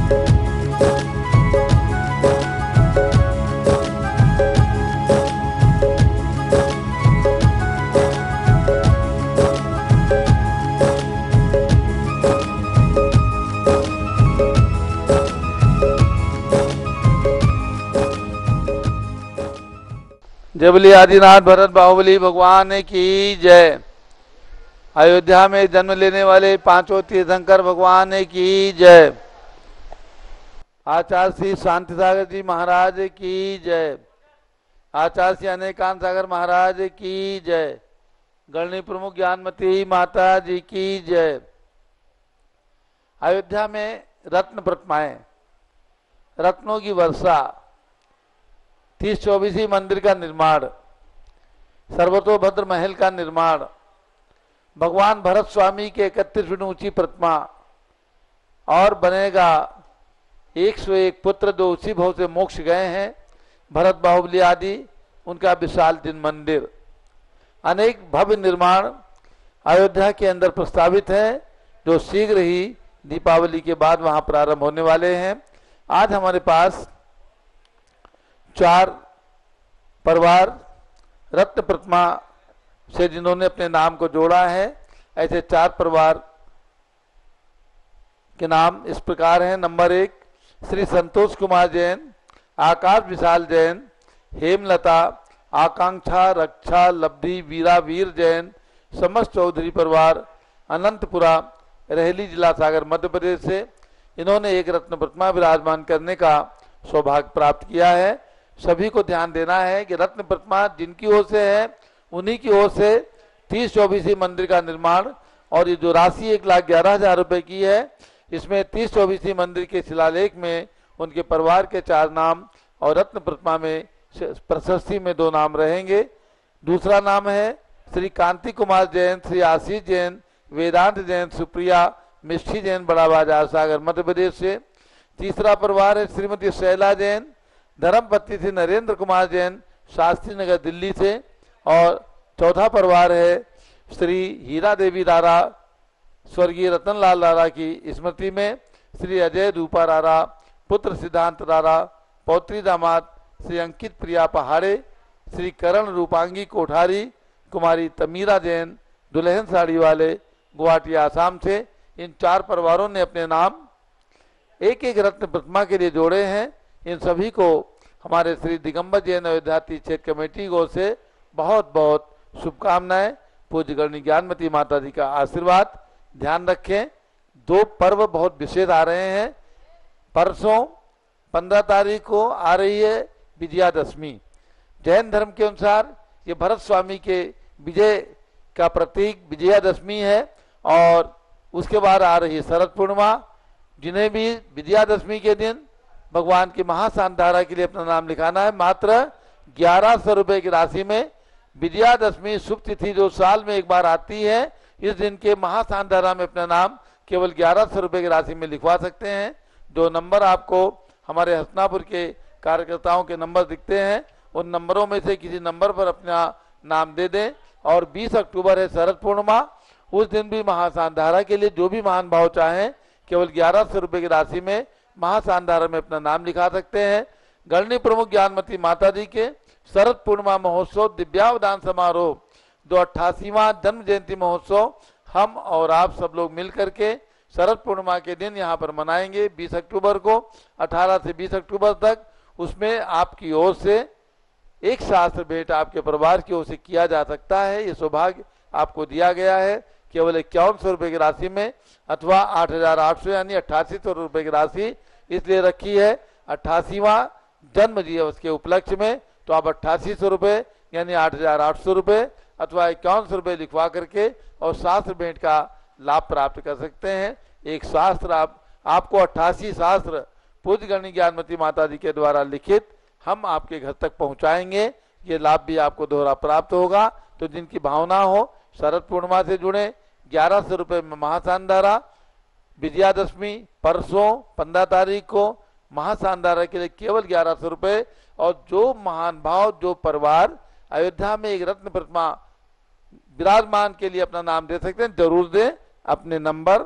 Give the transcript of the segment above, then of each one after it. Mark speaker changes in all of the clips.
Speaker 1: जय बोले आदिनाथ भरत बाहुबली भगवान की जय। अयोध्या में जन्म लेने वाले पांचों तीर्थंकर भगवान की जय। आचार्य श्री शांति सागर जी महाराज की जय। आचार्य श्री अनेकांत सागर महाराज की जय। गणनी प्रमुख ज्ञानमती माता जी की जय। अयोध्या में रत्न प्रतिमाएं, रत्नों की वर्षा, 30-24 मंदिर का निर्माण, सर्वतोभद्र महल का निर्माण, भगवान भरत स्वामी के 31 फीट ऊंची प्रतिमा और बनेगा 101 पुत्र जो उसी भाव से मोक्ष गए हैं, भरत बाहुबली आदि, उनका विशाल दिन मंदिर, अनेक भव्य निर्माण अयोध्या के अंदर प्रस्तावित है जो शीघ्र ही दीपावली के बाद वहां प्रारंभ होने वाले हैं। आज हमारे पास 4 परिवार रत्न प्रतिमा से जिन्होंने अपने नाम को जोड़ा है, ऐसे 4 परिवार के नाम इस प्रकार हैं। नंबर 1 श्री संतोष कुमार जैन, आकाश विशाल जैन, हेमलता, आकांक्षा, रक्षा, लब्धि, वीरा वीर जैन, समस्त चौधरी परिवार, अनंतपुरा, रहेली, जिला सागर, मध्य प्रदेश से इन्होंने एक रत्न प्रतिमा विराजमान करने का सौभाग्य प्राप्त किया है। सभी को ध्यान देना है कि रत्न प्रतिमा जिनकी ओर से है उन्हीं की ओर से 30-24 मंदिर का निर्माण, और ये जो राशि 1,11,000 रुपए की है, इसमें 30-24 मंदिर के शिलालेख में उनके परिवार के 4 नाम और रत्न प्रतिमा में प्रशस्ति में 2 नाम रहेंगे। दूसरा नाम है श्री कांति कुमार जैन, श्री आशीष जैन, वेदांत जैन, सुप्रिया मिष्ठी जैन, बड़ा बाजार सागर, मध्य प्रदेश से। तीसरा परिवार है श्रीमती शैला जैन, धर्मपत्नी श्री नरेंद्र कुमार जैन, शास्त्री नगर, दिल्ली से। और चौथा परिवार है श्री हीरा देवी रारा, स्वर्गीय रतनलाल रारा की स्मृति में, श्री अजय रूपा रारा, पुत्र सिद्धांत रारा, पौत्री दामाद श्री अंकित प्रिया पहाड़े, श्री करण रूपांगी कोठारी, कुमारी तमीरा जैन, दुल्हन साड़ी वाले, गुवाहाटी, आसाम से। इन 4 परिवारों ने अपने नाम एक रत्न प्रतिमा के लिए जोड़े हैं। इन सभी को हमारे श्री दिगंबर जैन अयोध्या तीर्थ क्षेत्र कमेटी की ओर से बहुत बहुत शुभकामनाएं। पूज्य गणनी ज्ञानमती माता जी का आशीर्वाद। ध्यान रखें, 2 पर्व बहुत विशेष आ रहे हैं। परसों 15 तारीख को आ रही है विजयादशमी। जैन धर्म के अनुसार ये भरत स्वामी के विजय का प्रतीक विजयादशमी है। और उसके बाद आ रही है शरद पूर्णिमा। जिन्हें भी विजयादशमी के दिन भगवान की महाशांतारा के लिए अपना नाम लिखाना है, मात्र 1100 रुपए की राशि में विजयादशमी शुभ तिथि जो साल में एक बार आती है, इस दिन के महाशांतारा में अपना नाम केवल 1100 रुपए की राशि में लिखवा सकते हैं। जो नंबर आपको हमारे हसनापुर के कार्यकर्ताओं के नंबर दिखते हैं, उन नंबरों में से किसी नंबर पर अपना नाम दे दें। और 20 अक्टूबर है शरद पूर्णिमा, उस दिन भी महाशांतारा के लिए जो भी महान भाव चाहें केवल 1100 रुपए की राशि में महाशांतारा में अपना नाम लिखा सकते हैं। गणनी प्रमुख ज्ञानमती माता जी के शरद पूर्णिमा महोत्सव दिव्यावदान समारोह जो 88वां जन्म जयंती महोत्सव हम और आप सब लोग मिलकर के शरद पूर्णिमा के दिन यहाँ पर मनाएंगे 20 अक्टूबर को, 18 से 20 अक्टूबर तक। उसमें आपकी ओर से एक शास्त्र भेंट आपके परिवार की ओर से किया जा सकता है। ये सौभाग्य आपको दिया गया है केवल 5100 रुपए की राशि में, अथवा 8800 यानी 8800 रुपए की राशि इसलिए रखी है 88वां जन्म दिवस के उपलक्ष्य में। तो आप 8800 रुपए यानी 8800 रुपए अथवा 5100 रुपए लिखवा करके और शास्त्र भेंट का लाभ प्राप्त कर सकते हैं। एक शास्त्र आपको 88 शास्त्र पूज्य गणनी ज्ञानमती माता जी के द्वारा लिखित हम आपके घर तक पहुंचाएंगे। ये लाभ भी आपको दोहरा प्राप्त होगा। तो जिनकी भावना हो शरद पूर्णिमा से जुड़े 1100 रुपए में महाशांतारा, विजयादशमी परसों 15 तारीख को महाशांतारा के लिए केवल 1100 रुपए। और जो महान भाव जो परिवार अयोध्या में एक रत्न प्रतिमा विराजमान के लिए अपना नाम दे सकते हैं, जरूर दें, अपने नंबर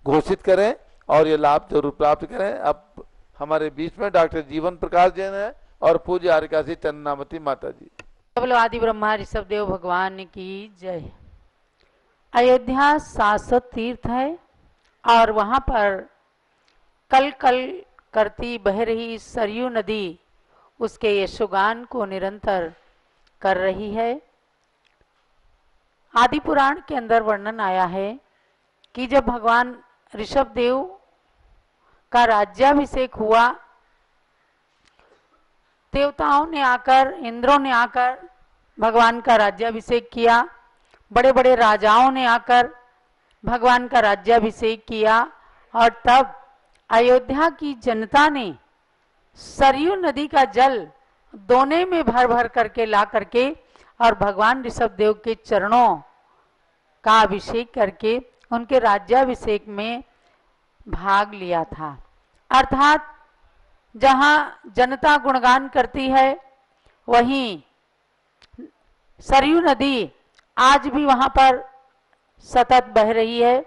Speaker 1: घोषित करें और ये लाभ जरूर प्राप्त करें। अब हमारे बीच में डॉक्टर जीवन प्रकाश जैन है और पूज्य आर्यकाशी चंदनामती माता जी।
Speaker 2: बोलो आदि ब्रह्मा ऋषभ देव भगवान की जय। अयोध्या शाश्वत तीर्थ है और वहां पर कल कल करती बह रही सरयू नदी उसके यशोगान को निरंतर कर रही है। आदि पुराण के अंदर वर्णन आया है कि जब भगवान ऋषभ देव का राज्याभिषेक हुआ, देवताओं ने आकर, इंद्रों ने आकर भगवान का राज्याभिषेक किया, बड़े बड़े राजाओं ने आकर भगवान का राज्याभिषेक किया और तब अयोध्या की जनता ने सरयू नदी का जल दोने में भर भर करके ला करके और भगवान ऋषभ देव के चरणों का अभिषेक करके उनके राज्याभिषेक में भाग लिया था। अर्थात जहां जनता गुणगान करती है वहीं सरयू नदी आज भी वहां पर सतत बह रही है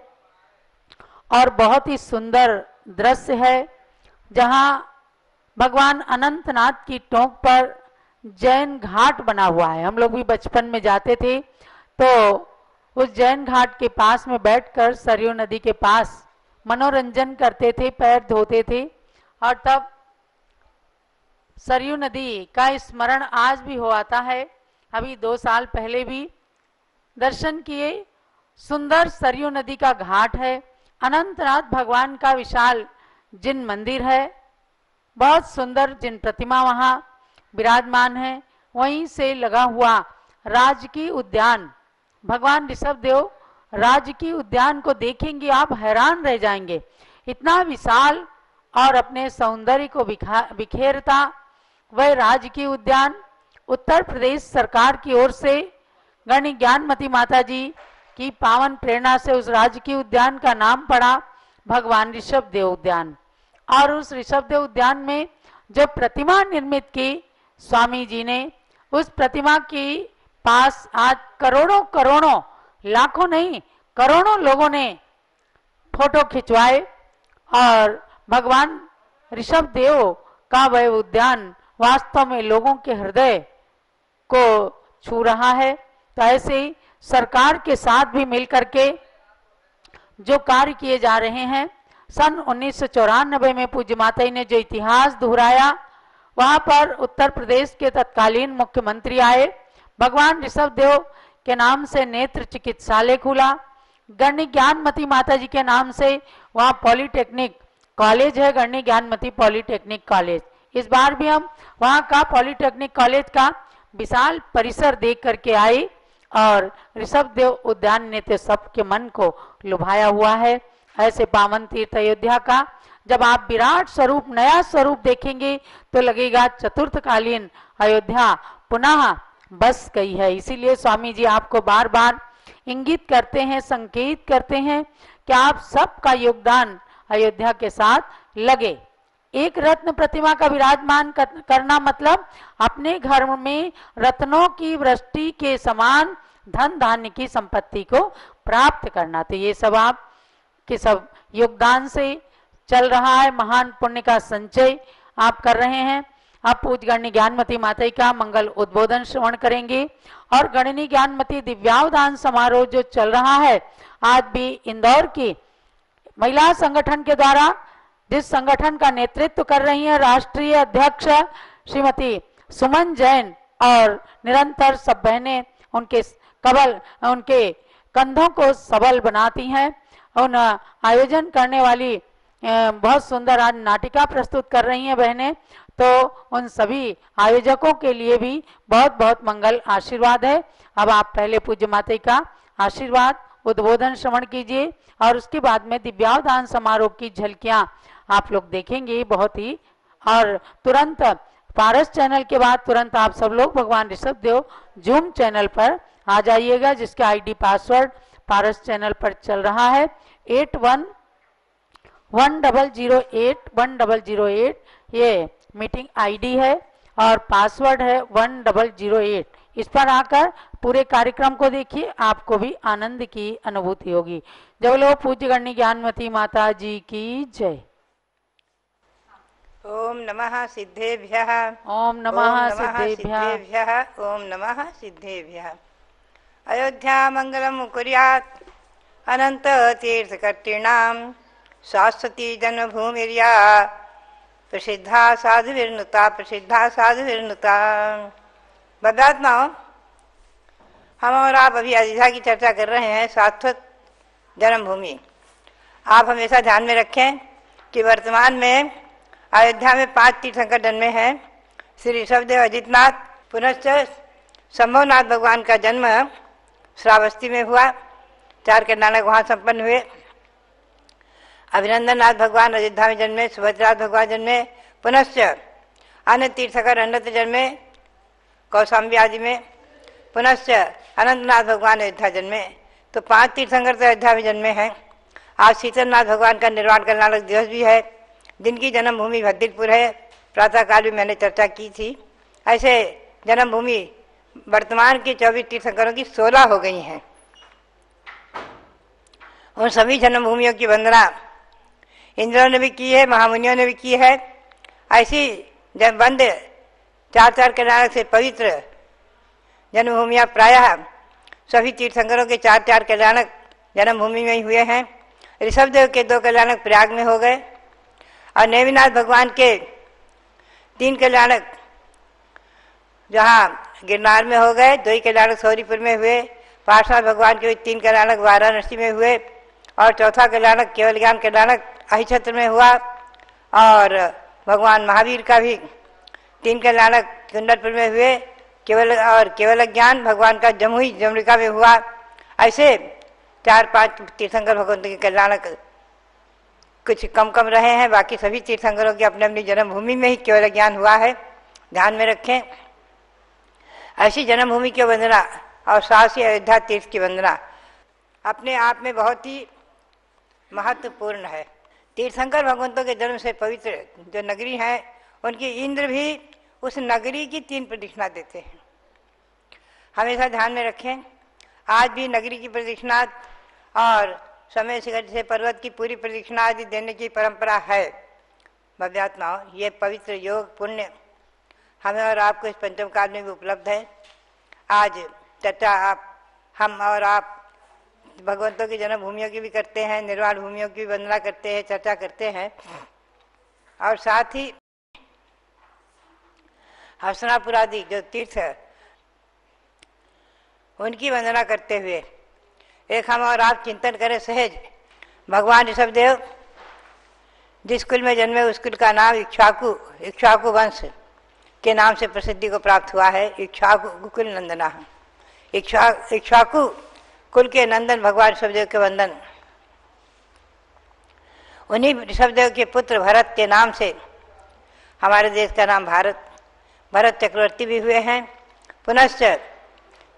Speaker 2: और बहुत ही सुंदर दृश्य है जहां भगवान अनंतनाथ की टोंक पर जैन घाट बना हुआ है। हम लोग भी बचपन में जाते थे तो उस जैन घाट के पास में बैठकर सरयू नदी के पास मनोरंजन करते थे, पैर धोते थे और तब सरयू नदी का स्मरण आज भी हो आता है। अभी 2 साल पहले भी दर्शन किए। सुंदर सरयू नदी का घाट है, अनंतनाथ भगवान का विशाल जिन मंदिर है, बहुत सुंदर जिन प्रतिमा वहां विराजमान है। वहीं से लगा हुआ राजकीय उद्यान, भगवान ऋषभ देव राजकीय उद्यान को देखेंगे आप हैरान रह जाएंगे। इतना विशाल और अपने सौंदर्य को बिखेरता वह राजकीय उद्यान उत्तर प्रदेश सरकार की ओर से गणि ज्ञानमती माता जी की पावन प्रेरणा से उस राजकीय उद्यान का नाम पड़ा भगवान ऋषभ देव उद्यान। और उस ऋषभ देव उद्यान में जो प्रतिमा निर्मित की स्वामी जी ने, उस प्रतिमा के पास आज करोड़ों लाखों नहीं करोड़ों लोगों ने फोटो खिंचवाए और भगवान ऋषभ देव का वह उद्यान वास्तव में लोगों के हृदय को छू रहा है। तो ऐसे ही सरकार के साथ भी मिलकर के जो कार्य किए जा रहे हैं, सन 1994 में पूज्य माता जी ने जो इतिहास दोहराया, वहां पर उत्तर प्रदेश के तत्कालीन मुख्यमंत्री आए, भगवान ऋषभ देव के नाम से नेत्र चिकित्सालय खुला, गणि ज्ञानमती माता जी के नाम से वहां पॉलिटेक्निक कॉलेज है, गणि ज्ञानमती पॉलिटेक्निक कॉलेज। इस बार भी हम वहां का पॉलिटेक्निक कॉलेज का विशाल परिसर देख करके आए और ऋषभ देव उद्यान ने तो सबके मन को लुभाया हुआ है। ऐसे पावन तीर्थ अयोध्या का जब आप विराट स्वरूप, नया स्वरूप देखेंगे तो लगेगा चतुर्थकालीन अयोध्या पुनः बस गई है। इसीलिए स्वामी जी आपको बार बार इंगित करते हैं, संकेत करते हैं कि आप सबका योगदान अयोध्या के साथ लगे। एक रत्न प्रतिमा का विराजमान करना मतलब अपने घर में रत्नों की वृष्टि के समान धन धान्य की संपत्ति को प्राप्त करना। तो ये सब आप के सब योगदान से चल रहा है, महान पुण्य का संचय आप कर रहे हैं। आप पूज्य गणनी ज्ञानमती माता का मंगल उद्बोधन श्रवण करेंगे और गणनी ज्ञानमती दिव्यावदान समारोह जो चल रहा है, आज भी इंदौर की महिला संगठन के द्वारा, जिस संगठन का नेतृत्व कर रही है राष्ट्रीय अध्यक्ष श्रीमती सुमन जैन, और निरंतर सब बहनें उनके कंधों को सबल बनाती हैं। उन आयोजन करने वाली बहुत सुंदर आज नाटिका प्रस्तुत कर रही हैं बहनें, तो उन सभी आयोजकों के लिए भी बहुत बहुत मंगल आशीर्वाद है। अब आप पहले पूज्य माता का आशीर्वाद उद्बोधन श्रवण कीजिए और उसके बाद में दिव्यावदान समारोह की झलकियां आप लोग देखेंगे बहुत ही। और तुरंत पारस चैनल के बाद तुरंत आप सब लोग भगवान ऋषभ देव जूम चैनल पर आ जाइएगा, जिसका आईडी पासवर्ड पारस चैनल पर चल रहा है 8110081008। ये मीटिंग आईडी है और पासवर्ड है 1008। इस पर आकर पूरे कार्यक्रम को देखिए, आपको भी आनंद की अनुभूति होगी। जय बोलो पूज्य गण्य ज्ञानमती माता जी की जय।
Speaker 3: ओम नमः सिद्धेभ्यः।
Speaker 2: ओम नमः सिद्धेभ्यः।
Speaker 3: ओम नमः सिद्धेभ्यः। अयोध्या मंगलम कुर्यात् अनंत तीर्थकर्तॄणां शाश्वती जन्मभूमिर्या प्रसिद्धा साधुर्नुता प्रसिद्धा साधुर्नुता। बदात्माओं, हम और आप अभी अयोध्या की चर्चा कर रहे हैं, शाश्वत जन्मभूमि। आप हमेशा ध्यान में रखें कि वर्तमान में अयोध्या में 5 तीर्थंकर जन्मे हैं। श्री ऋषभदेव अजितनाथ, पुनश्च संभवनाथ भगवान का जन्म श्रावस्ती में हुआ, 4 कल्याणक वहाँ संपन्न हुए। अभिनंदन नाथ भगवान अयोध्या में जन्मे, सुभद्रनाथ भगवान जन्मे, पुनश्च अन्य तीर्थंकर अन्यत्र जन्मे कौशाम्बी आदि में, पुनश्च अनंतनाथ भगवान अयोध्या जन्मे। तो 5 तीर्थंकर तो अयोध्या में जन्मे हैं। आज शीतलनाथ भगवान का निर्वाण कल्याणक दिवस भी है, जिनकी जन्मभूमि भद्दिकपुर है। प्रातःकाल भी मैंने चर्चा की थी। ऐसे जन्मभूमि वर्तमान के 24 तीर्थंकरों की 16 हो गई हैं। उन सभी जन्मभूमियों की वंदना इंद्रों ने भी की है, महामुनियों ने भी की है। ऐसी जब वंद 4 कल्याणक से पवित्र जन्मभूमियाँ प्रायः सभी तीर्थंकरों के 4 कल्याणक जन्मभूमि में ही हुए हैं। ऋषभदेव के 2 कल्याणक प्रयाग में हो गए और नेमिनाथ भगवान के 3 कल्याणक जहाँ गिरनार में हो गए, 2 कल्याणक सौरीपुर में हुए। पार्श्वनाथ भगवान के भी 3 कल्याणक वाराणसी में हुए और 4था कल्याणक केवल ज्ञान कल्याणक अहिछत्र में हुआ। और भगवान महावीर का भी 3 कल्याणक कुंडलपुर में हुए। केवल ज्ञान भगवान का जमुई जमुनिका में हुआ। ऐसे 4-5 तीर्थंकर भगवंत के कल्याणक कुछ कम रहे हैं, बाकी सभी तीर्थंकरों की अपनी अपनी जन्मभूमि में ही केवल ज्ञान हुआ है। ध्यान में रखें, ऐसी जन्मभूमि की वंदना और साहसी अयोध्या तीर्थ की वंदना अपने आप में बहुत ही महत्वपूर्ण है। तीर्थंकर भगवंतों के जन्म से पवित्र जो नगरी है, उनकी इंद्र भी उस नगरी की 3 प्रदक्षिणा देते हैं। हमेशा ध्यान में रखें, आज भी नगरी की प्रदक्षिणा और समय से पर्वत की पूरी प्रदक्षिणा आदि देने की परंपरा है। भव्यात्माओं, ये पवित्र योग पुण्य हमें और आपको इस पंचम काल में भी उपलब्ध है। आज चर्चा हम और आप भगवंतों की जन्मभूमियों की भी करते हैं, निर्वाण भूमियों की भी वंदना करते हैं, चर्चा करते हैं। और साथ ही हस्तिनापुर आदि जो तीर्थ उनकी वंदना करते हुए एक हम और आप चिंतन करें सहज। भगवान ऋषभदेव जिस कुल में जन्मे उस कुल का नाम इक्ष्वाकु वंश के नाम से प्रसिद्धि को प्राप्त हुआ है। इक्ष्वाकु कुल नंदना। इक्ष्वाकु कुल के नंदन भगवान ऋषभदेव के वंदन। उन्हीं ऋषभदेव के पुत्र भरत के नाम से हमारे देश का नाम भरत चक्रवर्ती भी हुए हैं। पुनश्च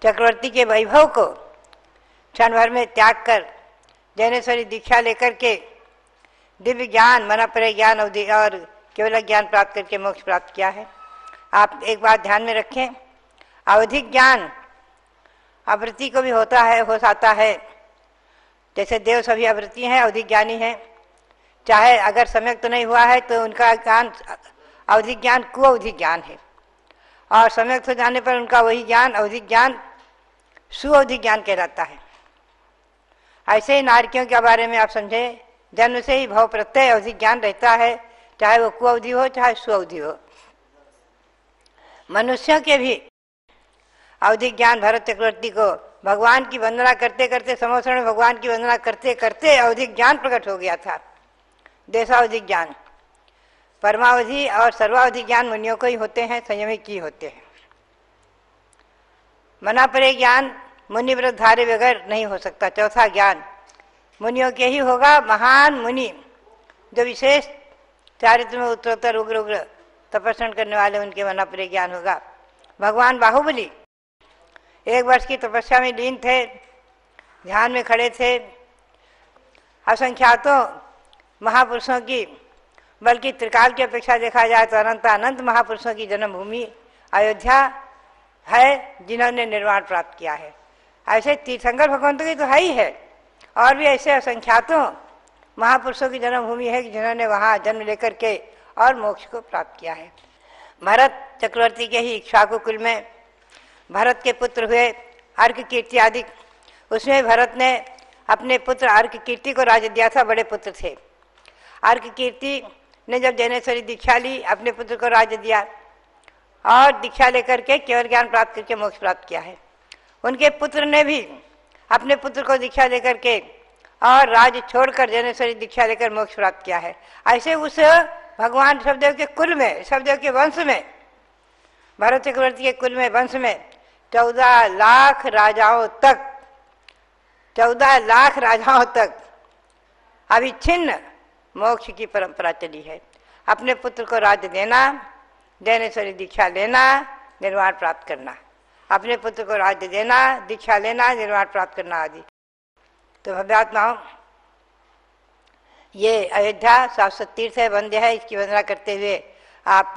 Speaker 3: चक्रवर्ती के वैभव को क्षण भर में त्याग कर जैनेश्वरी दीक्षा लेकर के दिव्य ज्ञान, मनापरे ज्ञान और केवल ज्ञान प्राप्त करके मोक्ष प्राप्त किया है। आप एक बात ध्यान में रखें, अवधिक ज्ञान आवृत्ति को भी होता है, हो सकता है। जैसे देव सभी आवृत्ति हैं, अवधिक ज्ञानी हैं। चाहे अगर सम्यक तो नहीं हुआ है तो उनका ज्ञान अवधिक ज्ञान कुअवधिक ज्ञान है, और सम्यक हो जाने पर उनका वही ज्ञान अवधिक ज्ञान सुअवधिक ज्ञान कहलाता है। ऐसे ही नारकियों के बारे में आप समझे, जन्म से ही भव प्रत्यय अवधिक ज्ञान रहता है, चाहे वो कुअवधि हो चाहे सुअवधि हो। मनुष्यों के भी अवधिक ज्ञान भरत चक्रवर्ती को भगवान की वंदना करते करते, समोसरण में भगवान की वंदना करते करते अवधिक ज्ञान प्रकट हो गया था। देशावधिक ज्ञान, परमावधि और सर्वावधिक ज्ञान मुनियों को ही होते हैं, संयमी की होते हैं। मनापरे ज्ञान मुनि व्रत धारे बगैर नहीं हो सकता। चौथा ज्ञान मुनियों के ही होगा। महान मुनि जो विशेष चारित्र में उत्तरोत्तर उग्र उग्र तपस्या करने वाले, उनके मनापरे ज्ञान होगा। भगवान बाहुबली 1 वर्ष की तपस्या में लीन थे, ध्यान में खड़े थे। असंख्यातों महापुरुषों की, बल्कि त्रिकाल की अपेक्षा देखा जाए तो अनंत महापुरुषों की जन्मभूमि अयोध्या है जिन्होंने निर्वाण प्राप्त किया है। ऐसे तीर्थंकर भगवंतों की तो है ही है, और भी ऐसे असंख्यातों महापुरुषों की जन्मभूमि है कि जिन्होंने वहाँ जन्म लेकर के और मोक्ष को प्राप्त किया है। भरत चक्रवर्ती के ही इक्ष्वाकु कुल में भरत के पुत्र हुए अर्क कीर्ति आदि। उसमें भरत ने अपने पुत्र अर्क कीर्ति को राज्य दिया था, बड़े पुत्र थे। अर्क कीर्ति ने जब जैनेश्वरी दीक्षा ली, अपने पुत्र को राज्य दिया और दीक्षा लेकर के केवल ज्ञान प्राप्त करके मोक्ष प्राप्त किया है। उनके पुत्र ने भी अपने पुत्र को दीक्षा लेकर के और राज्य छोड़कर जैनेश्वरी दीक्षा लेकर मोक्ष प्राप्त किया है। ऐसे उस भगवान ऋषभदेव के कुल में, ऋषभदेव के वंश में, भरत चक्रवर्ती के कुल में, वंश में 14 लाख राजाओं तक, 14 लाख राजाओं तक अविच्छिन्न मोक्ष की परंपरा चली है। अपने पुत्र को राज्य देना, जैनेश्वरी दीक्षा लेना, निर्वाण प्राप्त करना, अपने पुत्र को राज्य देना, दीक्षा लेना, निर्वाण प्राप्त करना आदि। तो भव्यात्माओं, ये अयोध्या शाश्वत तीर्थ है, वंद्य है। इसकी वंदना करते हुए आप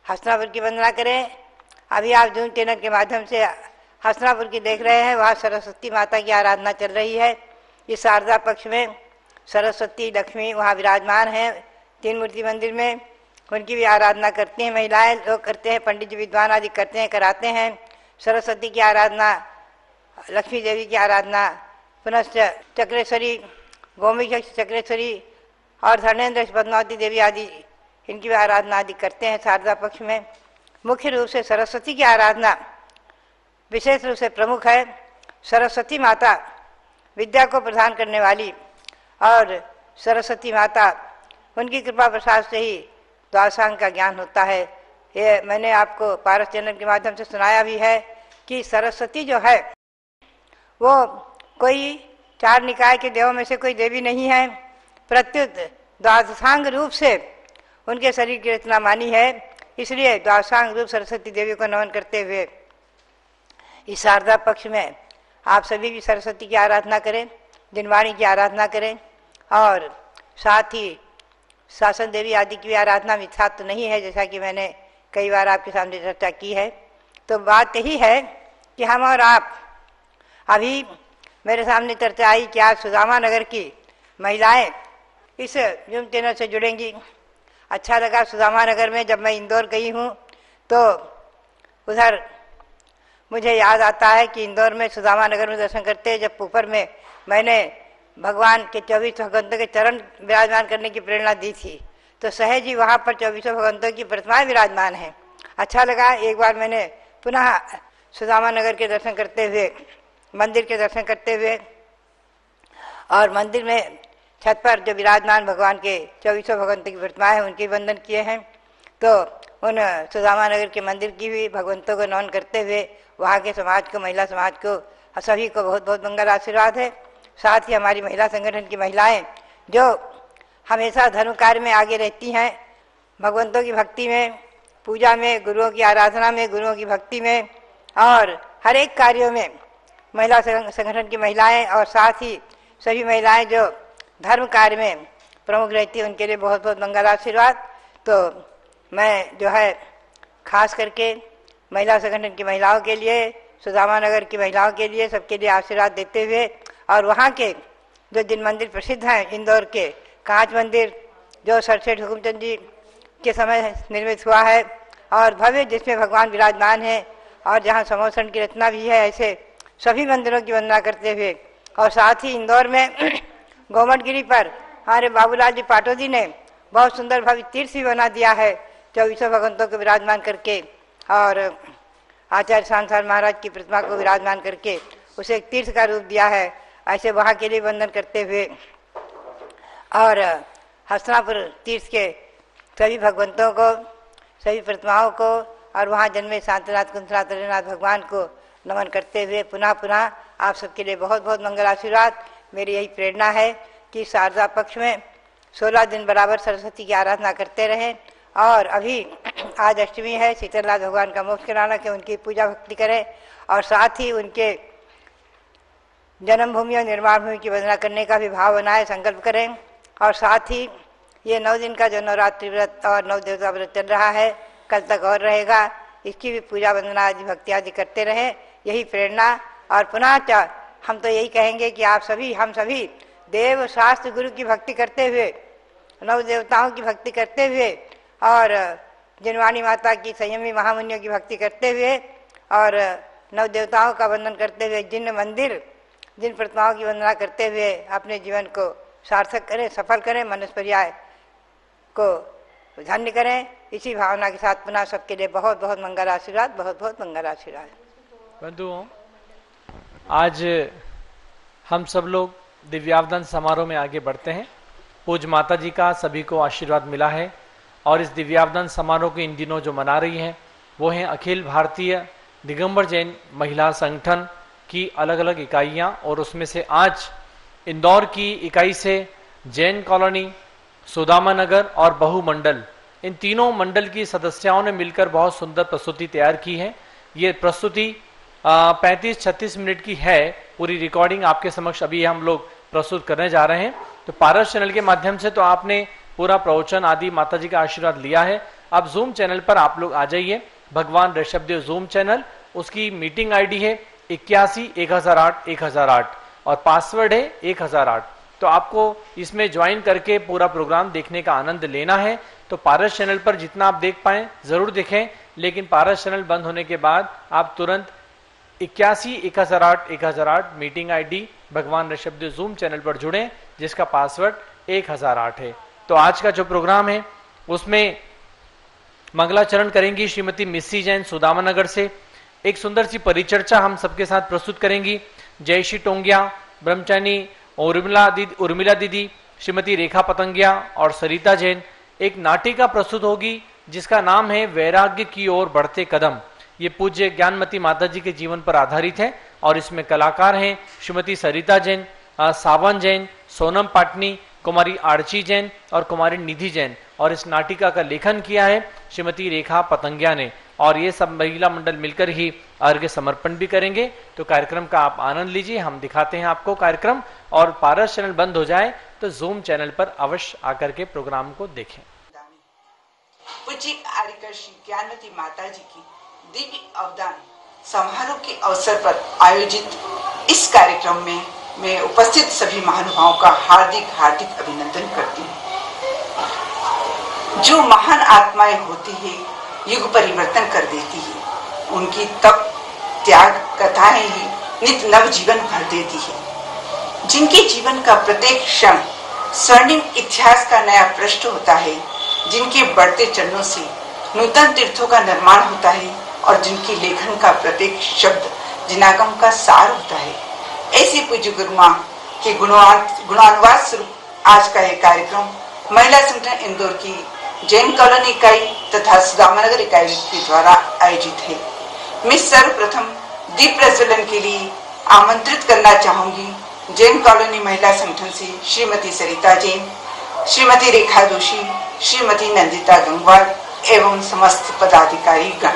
Speaker 3: हस्तिनापुर की वंदना करें। अभी आप जूम चैनल के माध्यम से हस्तिनापुर की देख रहे हैं, वहाँ सरस्वती माता की आराधना चल रही है। इस शारदा पक्ष में सरस्वती लक्ष्मी वहाँ विराजमान हैं 3 मूर्ति मंदिर में, उनकी भी आराधना करते हैं महिलाएं, लोग करते हैं, पंडित जी विद्वान आदि करते हैं, कराते हैं। सरस्वती की आराधना, लक्ष्मी देवी की आराधना, पुनश्च चक्रेश्वरी, गोमुखी चक्रेश्वरी और धर्मेंद्र पद्मावती देवी आदि, इनकी भी आराधना आदि करते हैं शारदा पक्ष में। मुख्य रूप से सरस्वती की आराधना विशेष रूप से प्रमुख है। सरस्वती माता विद्या को प्रदान करने वाली, और सरस्वती माता, उनकी कृपा प्रसाद से ही द्वादशांग का ज्ञान होता है। ये मैंने आपको पारस चैनल के माध्यम से सुनाया भी है कि सरस्वती जो है वो कोई 4 निकाय के देवों में से कोई देवी नहीं है, प्रत्युत द्वादशांग रूप से उनके शरीर की रचना मानी है। इसलिए द्वादशांग रूप सरस्वती देवी को नमन करते हुए इस शारदा पक्ष में आप सभी भी सरस्वती की आराधना करें, दिनवाणी की आराधना करें, और साथ ही शासन देवी आदि की भी आराधना मिथ्यात्व तो नहीं है, जैसा कि मैंने कई बार आपके सामने चर्चा की है। तो बात यही है कि हम और आप, अभी मेरे सामने चर्चा आई कि आज सुदामा नगर की महिलाएं इस जूम चैनल से जुड़ेंगी। अच्छा लगा। सुदामा नगर में जब मैं इंदौर गई हूँ तो उधर मुझे याद आता है कि इंदौर में सुदामा नगर में दर्शन करते, जब ऊपर में मैंने भगवान के 24 भगवंतों के चरण विराजमान करने की प्रेरणा दी थी, तो सहज ही वहाँ पर 24 भगवंतों की प्रतिमाएं विराजमान हैं। अच्छा लगा। एक बार मैंने पुनः सुदामा नगर के दर्शन करते हुए, मंदिर के दर्शन करते हुए, और मंदिर में छत पर जो विराजमान भगवान के 24 भगवंतों की प्रतिमाएं हैं उनके वंदन किए हैं। तो उन सुदामा नगर के मंदिर की भी भगवंतों को नमन करते हुए वहाँ के समाज को, महिला समाज को, सभी को बहुत बहुत मंगल आशीर्वाद है। साथ ही हमारी महिला संगठन की महिलाएं जो हमेशा धर्म कार्य में आगे रहती हैं, भगवंतों की भक्ति में, पूजा में, गुरुओं की आराधना में, गुरुओं की भक्ति में, और हर एक कार्यों में महिला संगठन की महिलाएं, और साथ ही सभी महिलाएं जो धर्म कार्य में प्रमुख रहती है, उनके लिए बहुत बहुत मंगल आशीर्वाद। तो मैं जो है खास करके महिला संगठन की महिलाओं के लिए, सुदामा नगर की महिलाओं के लिए, सबके लिए आशीर्वाद देते हुए, और वहाँ के जो जिन मंदिर प्रसिद्ध हैं, इंदौर के कांच मंदिर जो सर सेठ हुकुमचंद जी के समय निर्मित हुआ है और भव्य, जिसमें भगवान विराजमान है, और जहाँ समोसन की रचना भी है, ऐसे सभी मंदिरों की वंदना करते हुए, और साथ ही इंदौर में गोमटगिरी पर हमारे बाबूलाल जी पाटोदी ने बहुत सुंदर भव्य तीर्थ भी बना दिया है 24 भगवंतों को विराजमान करके, और आचार्य सांसार महाराज की प्रतिमा को विराजमान करके उसे एक तीर्थ का रूप दिया है। ऐसे वहाँ के लिए वंदन करते हुए, और हस्तिनापुर तीर्थ के सभी भगवंतों को, सभी प्रतिमाओं को, और वहाँ जन्मे शांतिनाथ कुंजनाथ हरिनाथ भगवान को नमन करते हुए पुनः पुनः आप सबके लिए बहुत बहुत मंगल आशीर्वाद। मेरी यही प्रेरणा है कि शारदा पक्ष में 16 दिन बराबर सरस्वती की आराधना करते रहें, और अभी आज अष्टमी है, शीतलनाथ भगवान का मोक्ष कराना के उनकी पूजा भक्ति करें, और साथ ही उनके जन्मभूमि और निर्माण भूमि की वंदना करने का भी भाव बनाए, संकल्प करें। और साथ ही ये 9 दिन का जो नवरात्रि व्रत और 9 देवता व्रत चल रहा है, कल तक और रहेगा, इसकी भी पूजा वंदना आदि भक्ति आदि करते रहें, यही प्रेरणा। और पुनः हम तो यही कहेंगे कि आप सभी, हम सभी देव शास्त्र गुरु की भक्ति करते हुए, नव देवताओं की भक्ति करते हुए और जिनवाणी माता की, संयमी महामुनियों की भक्ति करते हुए और नव देवताओं का वंदन करते हुए, जिन मंदिर, जिन प्रतिमाओं की वंदना करते हुए अपने जीवन को सार्थक करें, सफल करें, मनुष्य पर्याय को धन्य करें। इसी भावना के साथ पुनः सबके लिए बहुत बहुत मंगल आशीर्वाद, बहुत बहुत मंगल आशीर्वाद।
Speaker 4: बंधुओं, आज हम सब लोग दिव्यावदान समारोह में आगे बढ़ते हैं। पूज्य माता जी का सभी को आशीर्वाद मिला है और इस दिव्यावदान समारोह को इन दिनों जो मना रही हैं वो हैं अखिल भारतीय दिगंबर जैन महिला संगठन की अलग अलग इकाइयां, और उसमें से आज इंदौर की इकाई से जैन कॉलोनी, सुदामा नगर और बहुमंडल, इन तीनों मंडल की सदस्यों ने मिलकर बहुत सुंदर प्रस्तुति तैयार की है। ये प्रस्तुति 35-36 मिनट की है। पूरी रिकॉर्डिंग आपके समक्ष अभी हम लोग प्रस्तुत करने जा रहे हैं। तो पारस चैनल के माध्यम से तो आपने पूरा प्रवचन आदि माता जी का आशीर्वाद लिया है। अब जूम चैनल पर आप लोग आ जाइए, भगवान ऋषभदेव जूम चैनल, उसकी मीटिंग आईडी है 81-1008-1008 और पासवर्ड है 1008। तो आपको इसमें ज्वाइन करके पूरा प्रोग्राम देखने का आनंद लेना है। तो पारस चैनल पर जितना आप देख पाए जरूर देखें, लेकिन पारस चैनल बंद होने के बाद आप तुरंत 81-1008-1008 मीटिंग आईडी भगवान ऋषभदेव जूम चैनल पर जुड़ें, जिसका पासवर्ड 1008 है। तो आज का जो प्रोग्राम है उसमें मंगलाचरण करेंगी श्रीमती मिस्सी जैन सुदामा नगर से। एक सुंदर सी परिचर्चा हम सबके साथ प्रस्तुत करेंगी जयश्री टोंगिया, ब्रह्मचारी उर्मिला दीदी, श्रीमती रेखा पतंगिया और सरिता जैन। एक नाटिका प्रस्तुत होगी जिसका नाम है वैराग्य की ओर बढ़ते कदम। ये पूज्य ज्ञानमती माता जी के जीवन पर आधारित है और इसमें कलाकार हैं श्रीमती सरिता जैन, सावन जैन, सोनम पाटनी, कुमारी आर्ची जैन और कुमारी निधि जैन। और इस नाटिका का लेखन किया है श्रीमती रेखा पतंगिया ने। और ये सब महिला मंडल मिलकर ही अर्घ्य समर्पण भी करेंगे। तो कार्यक्रम का आप आनंद लीजिए, हम दिखाते हैं आपको कार्यक्रम। और पारस चैनल बंद हो जाए तो जूम चैनल पर अवश्य आकर के प्रोग्राम को देखें।
Speaker 5: पूज्य आर्यकर श्री ज्ञानमती माता जी की दिव्य अवदान समारोह के अवसर पर आयोजित इस कार्यक्रम में मैं उपस्थित सभी महानुभावों का हार्दिक हार्दिक अभिनंदन करती हूँ। जो महान आत्माएं होती है, युग परिवर्तन कर देती है, उनकी तप त्याग कथाएं ही नित नव जीवन भर देती है। जिनके जीवन का प्रत्येक क्षण स्वर्णिम इतिहास का नया पृष्ठ होता है, जिनके बढ़ते चरणों से नूतन तीर्थों का निर्माण होता है और जिनकी लेखन का प्रत्येक शब्द जिनागम का सार होता है, ऐसे पूज्य गुरु मां के गुणानुवाद स्वरूप आज का यह कार्यक्रम महिला संगठन इंदौर की जैन कॉलोनी इकाई तथा सुदामानगर इकाई के द्वारा आयोजित है। मैं सर्वप्रथम दीप प्रज्वलन के लिए आमंत्रित करना चाहूंगी जैन कॉलोनी महिला संगठन से श्रीमती सरिता जैन, श्रीमती रेखा जोशी, श्रीमती नंदिता गंगवार एवं समस्त पदाधिकारी गण।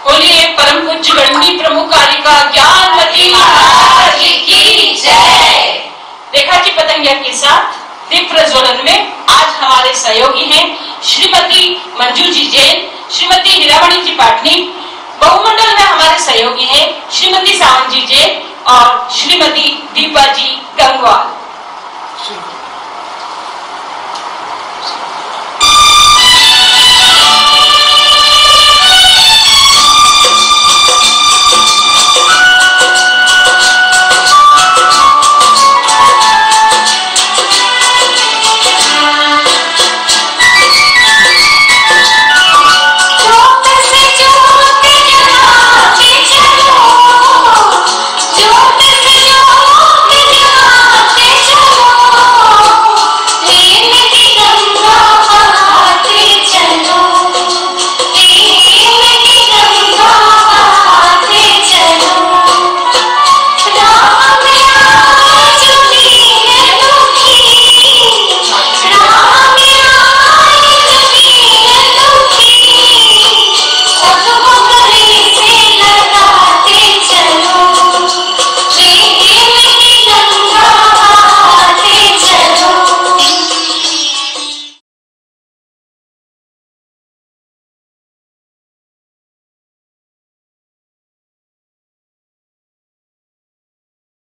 Speaker 6: बोलिए परम पूज्य गणनी प्रमुख कालिका ज्ञानमती माता जी की जय। रेखा जी पतंगिया के साथ दीप प्रज्वलन में आज हमारे सहयोगी हैं श्रीमती मंजू जी जैन, श्रीमती हीरामणि जी पाटनी। बहुमंडल में हमारे सहयोगी हैं श्रीमती सावन जी जैन और श्रीमती दीपा जी गंगवार।